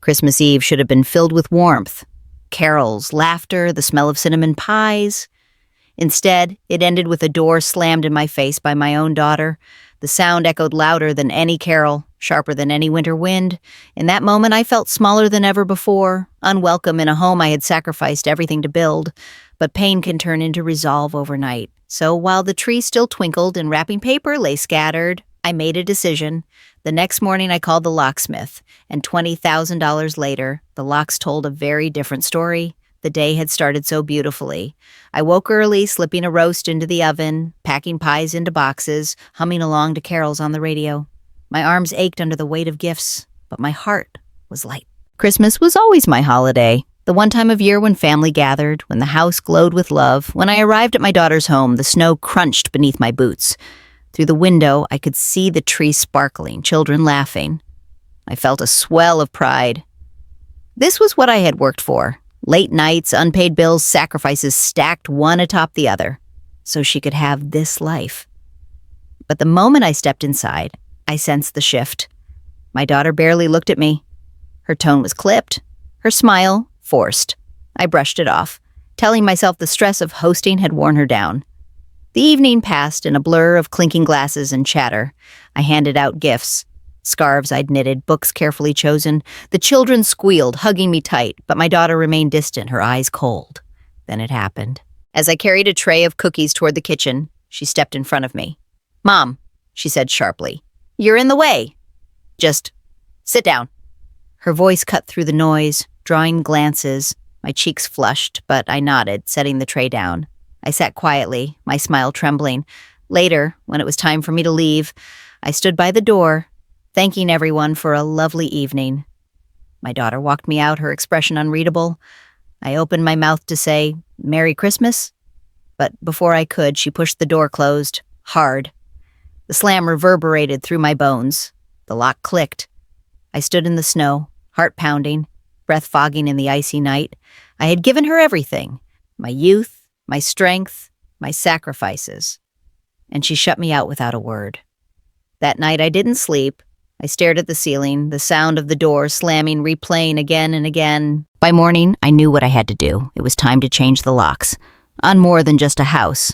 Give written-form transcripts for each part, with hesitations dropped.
Christmas Eve should have been filled with warmth, carols, laughter, the smell of cinnamon pies. Instead, it ended with a door slammed in my face by my own daughter. The sound echoed louder than any carol, sharper than any winter wind. In that moment, I felt smaller than ever before, unwelcome in a home I had sacrificed everything to build. But pain can turn into resolve overnight. So while the tree still twinkled and wrapping paper lay scattered, I made a decision. The next morning, I called the locksmith, and $20,000 later, the locks told a very different story. The day had started so beautifully. I woke early, slipping a roast into the oven, packing pies into boxes, humming along to carols on the radio. My arms ached under the weight of gifts, but my heart was light. Christmas was always my holiday, the one time of year when family gathered, when the house glowed with love. When I arrived at my daughter's home, the snow crunched beneath my boots. Through the window, I could see the tree sparkling, children laughing. I felt a swell of pride. This was what I had worked for. Late nights, unpaid bills, sacrifices stacked one atop the other, so she could have this life. But the moment I stepped inside, I sensed the shift. My daughter barely looked at me. Her tone was clipped, her smile forced. I brushed it off, telling myself the stress of hosting had worn her down. The evening passed in a blur of clinking glasses and chatter. I handed out gifts. Scarves I'd knitted, books carefully chosen. The children squealed, hugging me tight, but my daughter remained distant, her eyes cold. Then it happened. As I carried a tray of cookies toward the kitchen, she stepped in front of me. "Mom," she said sharply, "you're in the way. Just sit down." Her voice cut through the noise, drawing glances. My cheeks flushed, but I nodded, setting the tray down. I sat quietly, my smile trembling. Later, when it was time for me to leave, I stood by the door, thanking everyone for a lovely evening. My daughter walked me out, her expression unreadable. I opened my mouth to say, "Merry Christmas," but before I could, she pushed the door closed, hard. The slam reverberated through my bones. The lock clicked. I stood in the snow, heart pounding, breath fogging in the icy night. I had given her everything, my youth, my strength, my sacrifices. And she shut me out without a word. That night I didn't sleep. I stared at the ceiling, the sound of the door slamming, replaying again and again. By morning, I knew what I had to do. It was time to change the locks, on more than just a house.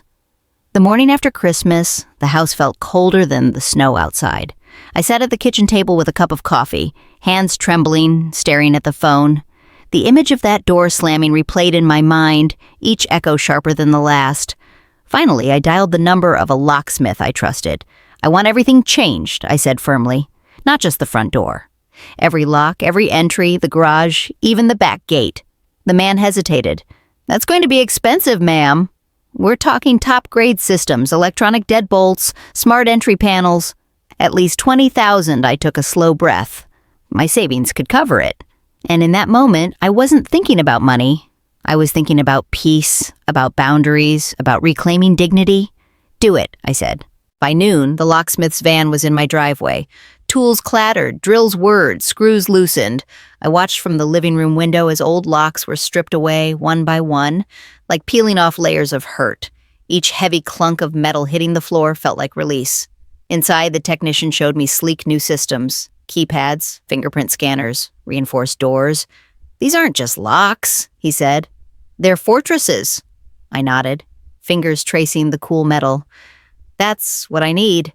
The morning after Christmas, the house felt colder than the snow outside. I sat at the kitchen table with a cup of coffee, hands trembling, staring at the phone. The image of that door slamming replayed in my mind, each echo sharper than the last. Finally, I dialed the number of a locksmith I trusted. "I want everything changed," I said firmly. Not just the front door. Every lock, every entry, the garage, even the back gate. The man hesitated. "That's going to be expensive, ma'am. We're talking top-grade systems, electronic deadbolts, smart entry panels. At least $20,000, I took a slow breath. My savings could cover it. And in that moment, I wasn't thinking about money. I was thinking about peace, about boundaries, about reclaiming dignity. "Do it," I said. By noon, the locksmith's van was in my driveway. Tools clattered, drills whirred, screws loosened. I watched from the living room window as old locks were stripped away, one by one, like peeling off layers of hurt. Each heavy clunk of metal hitting the floor felt like release. Inside, the technician showed me sleek new systems, keypads, fingerprint scanners, reinforced doors. "These aren't just locks," he said. "They're fortresses." I nodded, fingers tracing the cool metal. "That's what I need."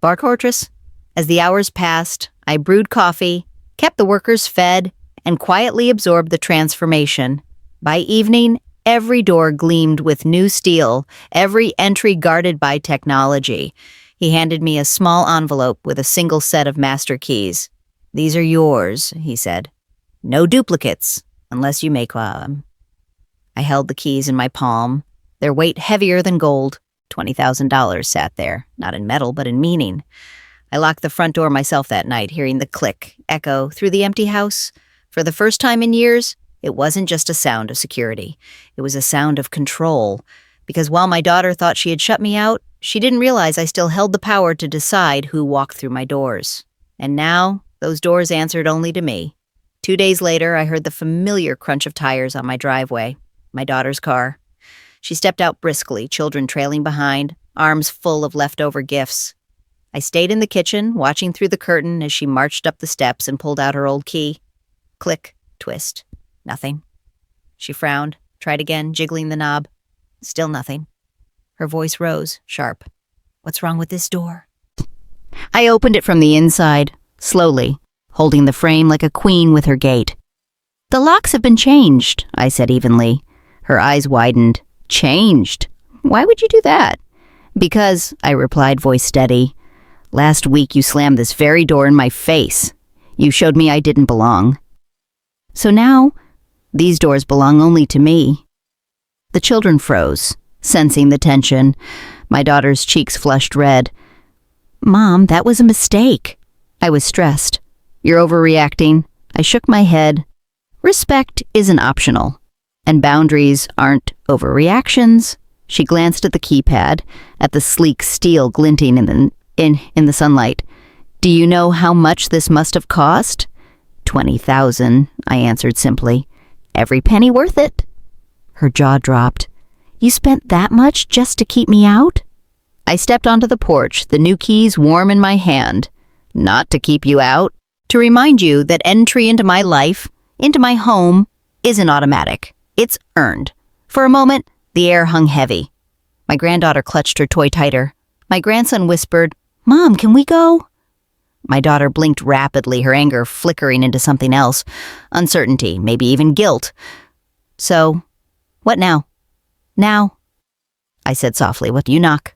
Bar fortress? As the hours passed, I brewed coffee, kept the workers fed, and quietly absorbed the transformation. By evening, every door gleamed with new steel, every entry guarded by technology. He handed me a small envelope with a single set of master keys. "These are yours," he said. "No duplicates, unless you make them." I held the keys in my palm, their weight heavier than gold. $20,000 sat there, not in metal, but in meaning. I locked the front door myself that night, hearing the click echo through the empty house. For the first time in years, it wasn't just a sound of security. It was a sound of control. Because while my daughter thought she had shut me out, she didn't realize I still held the power to decide who walked through my doors. And now, those doors answered only to me. 2 days later, I heard the familiar crunch of tires on my driveway, my daughter's car. She stepped out briskly, children trailing behind, arms full of leftover gifts. I stayed in the kitchen, watching through the curtain as she marched up the steps and pulled out her old key. Click, twist. Nothing. She frowned, tried again, jiggling the knob. Still nothing. Her voice rose, sharp. What's wrong with this door? I opened it from the inside, slowly, holding the frame like a queen with her gate. The locks have been changed, I said evenly. Her eyes widened. Changed? Why would you do that? Because, I replied, voice steady. Last week you slammed this very door in my face. You showed me I didn't belong. So now, these doors belong only to me. The children froze, sensing the tension. My daughter's cheeks flushed red. Mom, that was a mistake. I was stressed. You're overreacting. I shook my head. Respect isn't optional, and boundaries aren't overreactions. She glanced at the keypad, at the sleek steel glinting in the sunlight. Do you know how much this must have cost? 20,000, I answered simply. Every penny worth it. Her jaw dropped. You spent that much just to keep me out? I stepped onto the porch, the new keys warm in my hand. Not to keep you out. To remind you that entry into my life, into my home, isn't automatic. It's earned. For a moment, the air hung heavy. My granddaughter clutched her toy tighter. My grandson whispered, Mom, can we go? My daughter blinked rapidly, her anger flickering into something else. Uncertainty, maybe even guilt. So, what now? Now? I said softly, what do you knock?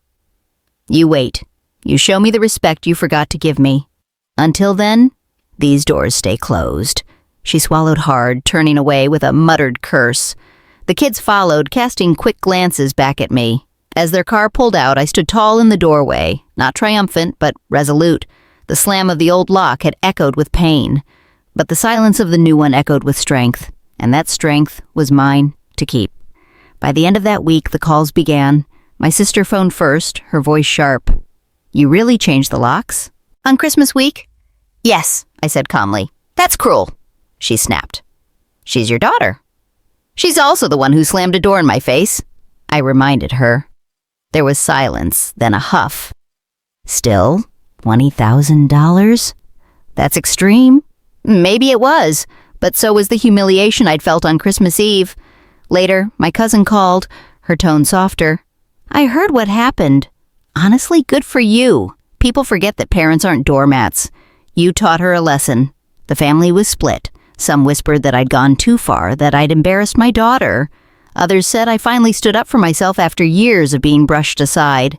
You wait. You show me the respect you forgot to give me. Until then, these doors stay closed. She swallowed hard, turning away with a muttered curse. The kids followed, casting quick glances back at me. As their car pulled out, I stood tall in the doorway, not triumphant, but resolute. The slam of the old lock had echoed with pain, but the silence of the new one echoed with strength, and that strength was mine to keep. By the end of that week, the calls began. My sister phoned first, her voice sharp. You really changed the locks? On Christmas week? Yes, I said calmly. That's cruel, she snapped. She's your daughter. She's also the one who slammed a door in my face, I reminded her. There was silence, then a huff. Still, $20,000? That's extreme. Maybe it was, but so was the humiliation I'd felt on Christmas Eve. Later, my cousin called, her tone softer. I heard what happened. Honestly, good for you. People forget that parents aren't doormats. You taught her a lesson. The family was split. Some whispered that I'd gone too far, that I'd embarrassed my daughter. Others said I finally stood up for myself after years of being brushed aside.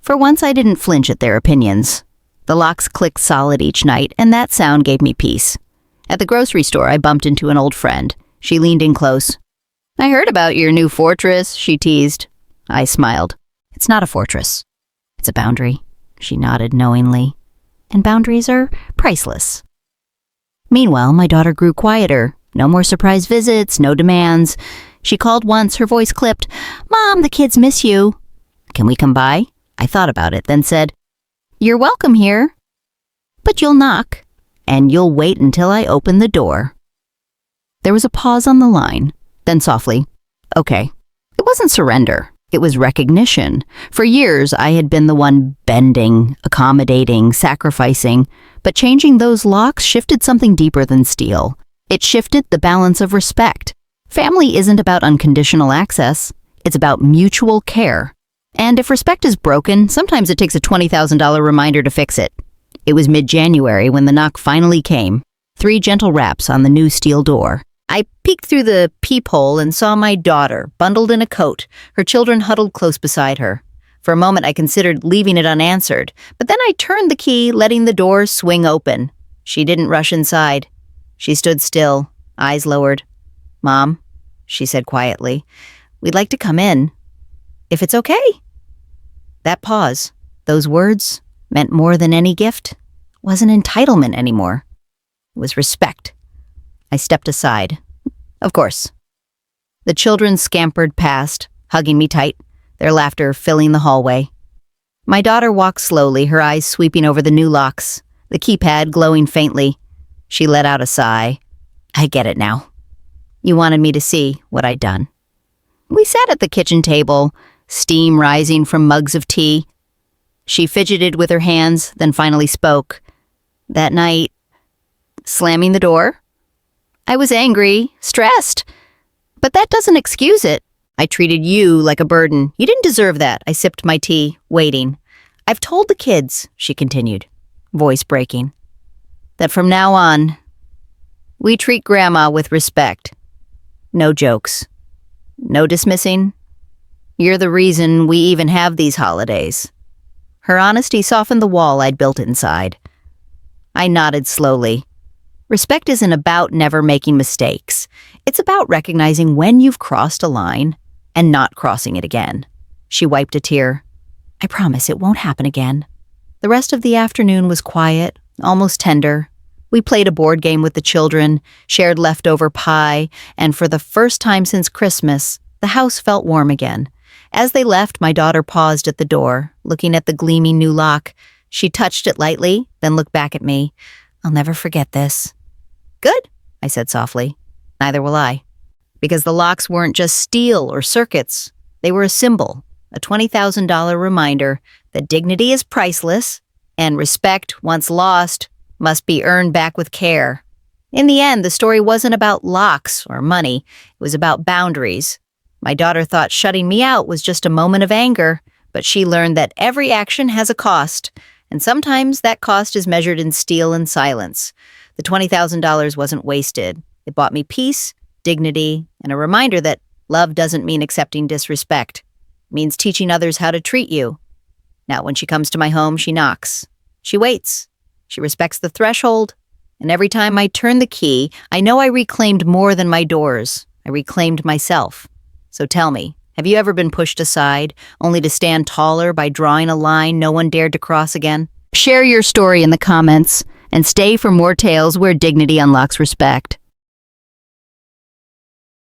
For once, I didn't flinch at their opinions. The locks clicked solid each night, and that sound gave me peace. At the grocery store, I bumped into an old friend. She leaned in close. I heard about your new fortress, she teased. I smiled. It's not a fortress. It's a boundary. She nodded knowingly. And boundaries are priceless. Meanwhile, my daughter grew quieter. No more surprise visits, no demands. She called once, her voice clipped. Mom, the kids miss you. Can we come by? I thought about it, then said, You're welcome here. But you'll knock, and you'll wait until I open the door. There was a pause on the line, then softly, Okay. It wasn't surrender. It was recognition. For years, I had been the one bending, accommodating, sacrificing, but changing those locks shifted something deeper than steel. It shifted the balance of respect. Family isn't about unconditional access. It's about mutual care. And if respect is broken, sometimes it takes a $20,000 reminder to fix it. It was mid-January when the knock finally came. 3 gentle raps on the new steel door. I peeked through the peephole and saw my daughter, bundled in a coat, her children huddled close beside her. For a moment I considered leaving it unanswered, but then I turned the key, letting the door swing open. She didn't rush inside. She stood still, eyes lowered. Mom, she said quietly, we'd like to come in. If it's okay. That pause, those words, meant more than any gift. Wasn't entitlement anymore. It was respect. I stepped aside. Of course. The children scampered past, hugging me tight, their laughter filling the hallway. My daughter walked slowly, her eyes sweeping over the new locks, the keypad glowing faintly. She let out a sigh. I get it now. You wanted me to see what I'd done. We sat at the kitchen table, steam rising from mugs of tea. She fidgeted with her hands, then finally spoke. That night, slamming the door? I was angry, stressed. But that doesn't excuse it. I treated you like a burden. You didn't deserve that. I sipped my tea, waiting. I've told the kids, she continued, voice breaking, that from now on, we treat Grandma with respect. No jokes. No dismissing. You're the reason we even have these holidays. Her honesty softened the wall I'd built inside. I nodded slowly. Respect isn't about never making mistakes. It's about recognizing when you've crossed a line and not crossing it again. She wiped a tear. I promise it won't happen again. The rest of the afternoon was quiet, almost tender. We played a board game with the children, shared leftover pie, and for the first time since Christmas, the house felt warm again. As they left, my daughter paused at the door, looking at the gleaming new lock. She touched it lightly, then looked back at me. I'll never forget this. Good, I said softly. Neither will I. Because the locks weren't just steel or circuits. They were a symbol, a $20,000 reminder that dignity is priceless and respect, once lost, must be earned back with care. In the end, the story wasn't about locks or money. It was about boundaries. My daughter thought shutting me out was just a moment of anger, but she learned that every action has a cost, and sometimes that cost is measured in steel and silence. The $20,000 wasn't wasted. It bought me peace, dignity, and a reminder that love doesn't mean accepting disrespect. It means teaching others how to treat you. Now, when she comes to my home, she knocks. She waits. She respects the threshold. And every time I turn the key, I know I reclaimed more than my doors. I reclaimed myself. So tell me, have you ever been pushed aside, only to stand taller by drawing a line no one dared to cross again? Share your story in the comments, and stay for more tales where dignity unlocks respect.